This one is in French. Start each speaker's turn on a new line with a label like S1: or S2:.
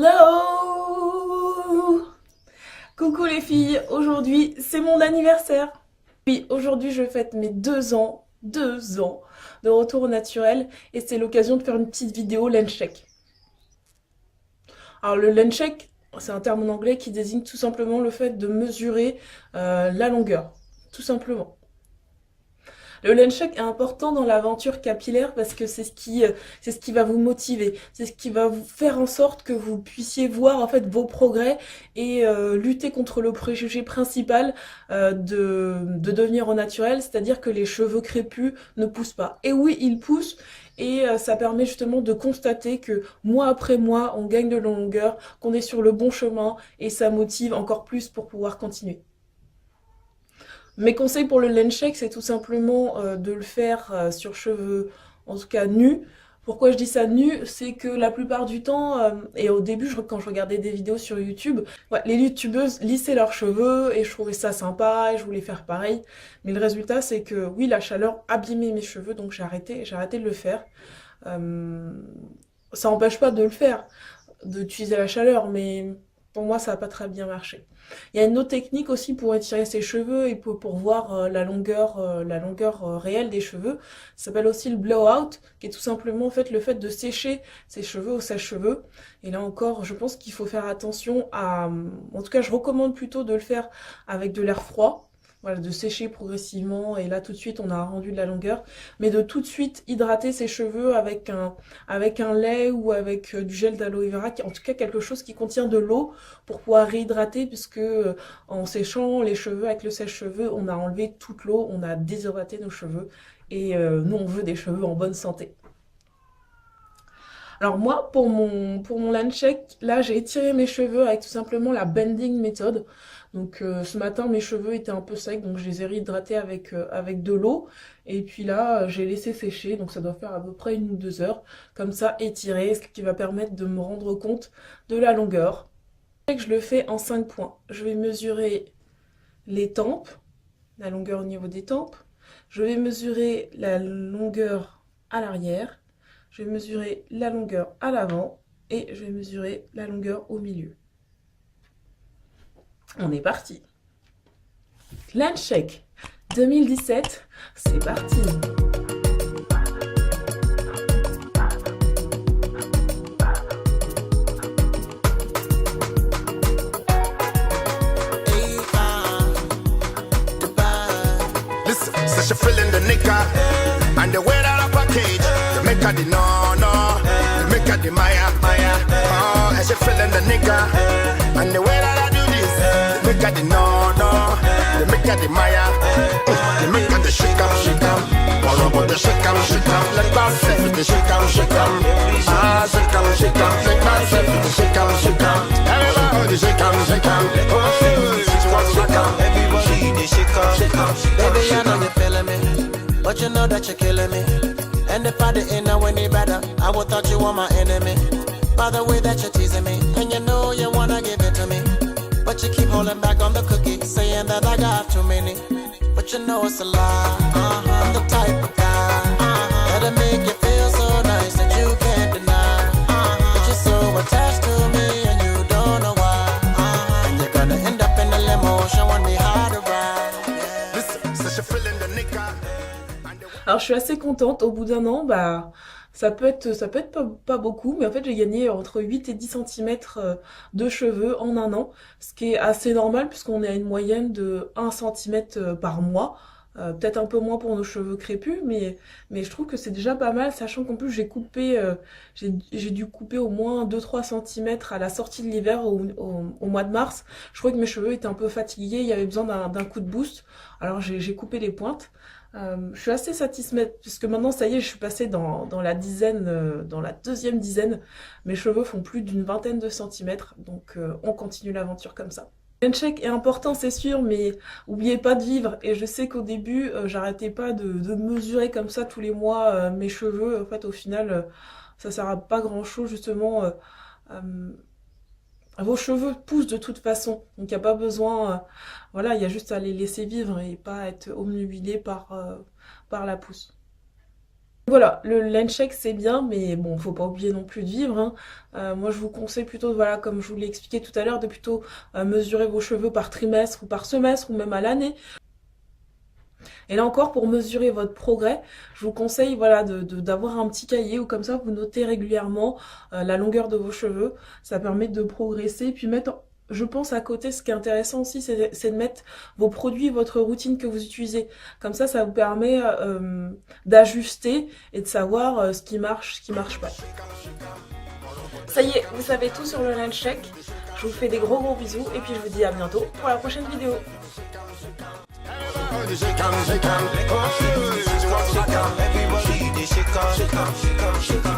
S1: Hello! Coucou les filles, aujourd'hui c'est mon anniversaire. Oui, aujourd'hui je fête mes 2 ans de retour au naturel et c'est l'occasion de faire une petite vidéo lens check. Alors le lens check, c'est un terme en anglais qui désigne tout simplement le fait de mesurer la longueur, tout simplement. Le lens check est important dans l'aventure capillaire parce que c'est ce qui va vous motiver, c'est ce qui va vous faire en sorte que vous puissiez voir en fait vos progrès et lutter contre le préjugé principal de devenir au naturel, c'est-à-dire que les cheveux crépus ne poussent pas. Et oui, ils poussent. Et ça permet justement de constater que mois après mois, on gagne de la longueur, qu'on est sur le bon chemin et ça motive encore plus pour pouvoir continuer. Mes conseils pour le lens check, c'est tout simplement de le faire sur cheveux, en tout cas nus. Pourquoi je dis ça nu? C'est que la plupart du temps, et au début quand je regardais des vidéos sur YouTube, ouais, les youtubeuses lissaient leurs cheveux et je trouvais ça sympa et je voulais faire pareil. Mais le résultat, c'est que oui, la chaleur abîmait mes cheveux, donc j'ai arrêté de le faire. Euh, Ça n'empêche pas de le faire, d'utiliser la chaleur, mais pour moi, ça n'a pas très bien marché. Il y a une autre technique aussi pour étirer ses cheveux et pour voir la longueur réelle des cheveux. Ça s'appelle aussi le blowout, qui est tout simplement en fait le fait de sécher ses cheveux au sèche-cheveux. Et là encore, je pense qu'il faut faire attention à... En tout cas, je recommande plutôt de le faire avec de l'air froid. Voilà, de sécher progressivement et là tout de suite on a rendu de la longueur, mais de tout de suite hydrater ses cheveux avec un lait ou avec du gel d'aloe vera, en tout cas quelque chose qui contient de l'eau pour pouvoir réhydrater, puisque en séchant les cheveux avec le sèche-cheveux, on a enlevé toute l'eau, on a déshydraté nos cheveux et nous on veut des cheveux en bonne santé. Alors moi, pour mon land check, là j'ai étiré mes cheveux avec tout simplement la bending méthode. Donc ce matin mes cheveux étaient un peu secs, donc je les ai réhydratés avec de l'eau. Et puis là j'ai laissé sécher, donc ça doit faire à peu près 1 ou 2 heures. Comme ça étiré, ce qui va permettre de me rendre compte de la longueur. Je le fais en 5 points. Je vais mesurer les tempes, la longueur au niveau des tempes. Je vais mesurer la longueur à l'arrière. Je vais mesurer la longueur à l'avant et je vais mesurer la longueur au milieu. On est parti. Lens check 2017, c'est parti.
S2: Listen, such a feeling the nigga and the way that I package, the make her the no, the make her the Maya. Oh, and she feeling the nigga and the way that I do this, the make her the no, the make her the Maya. The make her the shake up, all over the shake up, let myself with the shake up, ah, shake up, let myself with the shake up, everybody shake up, oh,
S3: everybody they shake up. Baby, I know you're feeling me, but you know that you're killing me. And if I didn't know any better, I would thought you were my enemy. By the way that you're teasing me, and you know you wanna give it to me, but you keep holding back on the cookie, saying that I got too many. But you know it's a lie. I'm the type of guy that'll make you feel so nice that you can't deny. But you're so attached to me and you don't know why. And you're gonna end up in the limo showing me how to ride.
S2: listen, such a feeling the nigga.
S1: Alors je suis assez contente, au bout d'un an, bah ça peut être pas beaucoup, mais en fait j'ai gagné entre 8 et 10 cm de cheveux en un an, ce qui est assez normal puisqu'on est à une moyenne de 1 cm par mois. Peut-être un peu moins pour nos cheveux crépus, mais je trouve que c'est déjà pas mal, sachant qu'en plus j'ai dû couper au moins 2-3 cm à la sortie de l'hiver au mois de mars. Je trouvais que mes cheveux étaient un peu fatigués, il y avait besoin d'un coup de boost, alors j'ai coupé les pointes. Je suis assez satisfaite puisque maintenant ça y est, je suis passée dans la dizaine, dans la deuxième dizaine. Mes cheveux font plus d'une vingtaine de centimètres, donc on continue l'aventure comme ça. Le check est important, c'est sûr, mais oubliez pas de vivre. Et je sais qu'au début, j'arrêtais pas de mesurer comme ça tous les mois mes cheveux. En fait, au final, ça sert à pas grand-chose justement. Euh, Vos cheveux poussent de toute façon, donc il n'y a pas besoin, voilà, il y a juste à les laisser vivre et pas être obnubilé par la pousse. Voilà, le lens check c'est bien, mais bon, faut pas oublier non plus de vivre, hein. Moi je vous conseille plutôt, voilà, comme je vous l'ai expliqué tout à l'heure, de plutôt mesurer vos cheveux par trimestre ou par semestre ou même à l'année. Et là encore, pour mesurer votre progrès, je vous conseille, voilà, d'avoir un petit cahier où comme ça vous notez régulièrement la longueur de vos cheveux. Ça permet de progresser, puis mettre, je pense, à côté, ce qui est intéressant aussi, c'est de mettre vos produits, votre routine que vous utilisez. Comme ça vous permet d'ajuster et de savoir ce qui marche pas. Ça y est, vous savez tout sur le lens check. Je vous fais des gros bisous et puis je vous dis à bientôt pour la prochaine vidéo.
S3: Everybody, shake on.